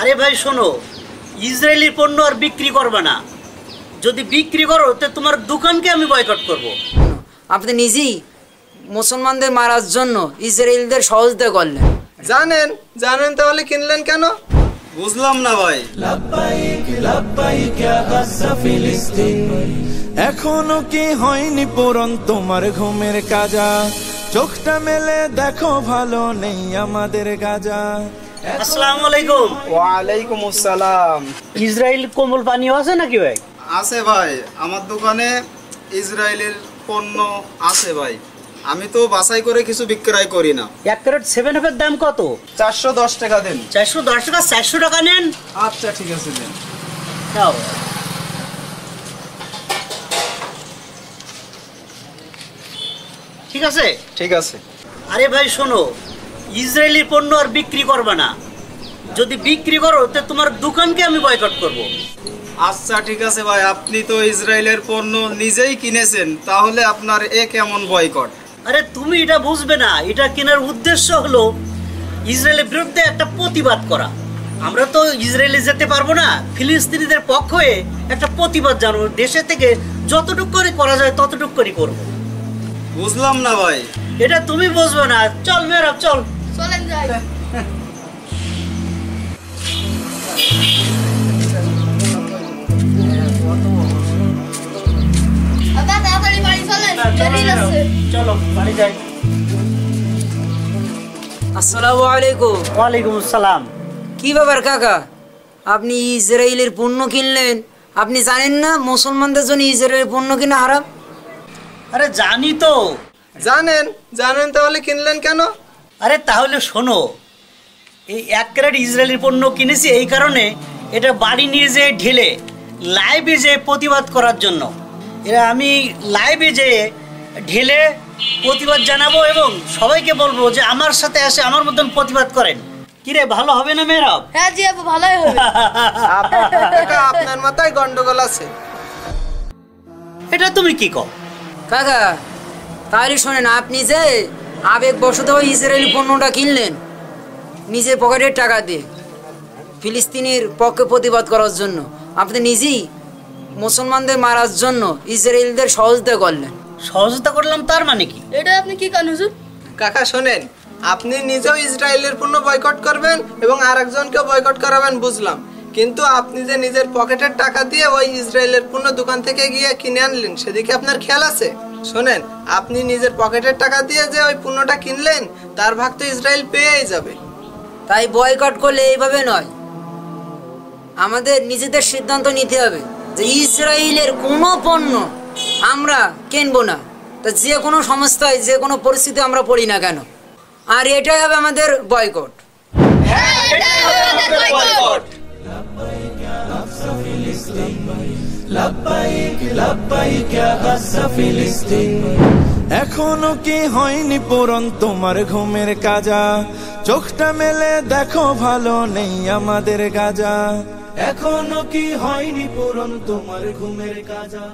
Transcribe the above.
আরে ভাই শোনো, ইসরায়েলি পণ্য আর বিক্রি করবে না। যদি বিক্রি করো তো তোমার দোকানকে আমি বয়কট করব। আপনি নিজেই মুসলমানদের মারার জন্য ইসরায়েলদের সহযোগিতা করলেন। জানেন জানেন তাহলে কিনলেন কেন? বুঝলাম না ভাই। এখনো কি হয়নি পূরণ তোমার ঘুমের কাজা? চোখটা মেলে দেখো ভালো নেই আমাদের গাজা। আসসালামু আলাইকুম। ওয়ালাইকুম আসসালাম। ইসরায়েল কোমল পানীয় আছে নাকি ভাই? আছে ভাই, আমার দোকানে ইসরায়েলের পণ্য আছে ভাই। আমি তো বাছাই করে কিছু বিক্রয় করি না। এক ক্যারেট 7 আপের দাম কত? 410 টাকা দেন। 410 টাকা? 400 টাকা নেন। আচ্ছা ঠিক আছে দেন। নাও। ঠিক আছে? ঠিক আছে। আরে ভাই শোনো, ইসরায়েলি পণ্য আর বিক্রি করবে না। যদি বিক্রি করো তো তোমার দোকানকে আমি বয়কট করব। আচ্ছা ঠিক আছে ভাই, আপনি তো ইসরায়েলের পণ্য নিজেই কিনেছেন, তাহলে আপনার এ কেমন বয়কট? আরে তুমি এটা বুঝবে না, এটা কেনার উদ্দেশ্য হলো ইসরায়েলের বিরুদ্ধে একটা প্রতিবাদ করা। আমরা তো ইসরায়েলে যেতে পারবো না, ফিলিস্তিনিদের পক্ষ হয়ে একটা প্রতিবাদ জানাবো। দেশে থেকে যতটুকু করে করা যায় ততটুকু করে করবো। বুঝলাম না ভাই। এটা তুমি বুঝবে না। চল মেহরাব চল। চলেন যাই। আচ্ছা তাড়াতাড়ি বাড়ি চলেন, দেরি আছে। চলো বাড়ি যাই। আসসালামু আলাইকুম। ওয়ালাইকুম আসসালাম। কি ব্যাপার কাকা, আপনি ইসরায়েলের পণ্য কিনলেন? আপনি জানেন না মুসলমানদের জন্য ইসরায়েলের পণ্য কিনা হারাম? আরে জানি তো। জানেন জানেন তাহলে কিনলেন কেন? আরে তাহলে শোনো, এই 1 ক্যারেট ইসরায়েলি পণ্য কিনেছি এই কারণে, এটা বাড়ি নিয়ে যেয়ে ঢেলে লাইভে যেয়ে প্রতিবাদ করার জন্য। এরা আমি লাইভে যেয়ে ঢেলে প্রতিবাদ জানাবো এবং সবাইকে বলবো যে আমার সাথে আসে আমার মতন প্রতিবাদ করেন। কিরে ভালো হবে না মেহরাব? হ্যাঁ জি আপু, ভালোই হবে। আপনার মাথায় গন্ডগোল আছে। এটা তুমি কি কও? কাকা তাহলে শোনেন, আপনি যে আবেগবশত ইসরায়েলি পণ্যটা কিনলেন নিজের পকেটের টাকা দিয়ে ফিলিস্তিনের পক্ষে প্রতিবাদ করার জন্য, আপনি নিজেই মুসলমানদের মারার জন্য ইসরায়েলদের সহযোগিতা করলেন। সহযোগিতা করলাম তার মানে কি? এটা আপনি কি কান হুজুর? কাকা শোনেন, আপনি নিজেও ইসরায়েলের পণ্য বয়কট করবেন এবং আরেকজনকেও বয়কট করাবেন বুঝলাম, কিন্তু আপনি যে নিজের পকেটের টাকা দিয়ে ওই ইসরায়েলের পণ্য দোকান থেকে গিয়ে কিনে আনলেন সেদিকে আপনার খেয়াল আছে? শোনেন, আপনি নিজের পকেটের টাকা দিয়ে যে ওই পণ্যটা কিনলেন তার ভাগ তো ইসরায়েল পেয়েই যাবে। তাই বয়কট করলে এইভাবে নয়, আমাদের নিজেদের সিদ্ধান্ত নিতে হবে যে ইসরায়েলের কোনো পণ্য আমরা কিনবো না। তা যে কোনো সংস্থায় যে কোনো পরিস্থিতি আমরা পড়ি না কেন, আর এটাই হবে আমাদের বয়কট। এখনো কি হয়নি পূরণ তোমার ঘুমের কাজা? চোখটা মেলে দেখো ভালো নেই আমাদের গাজা। এখনো কি হয়নি পূরণ তোমার ঘুমের কাজা?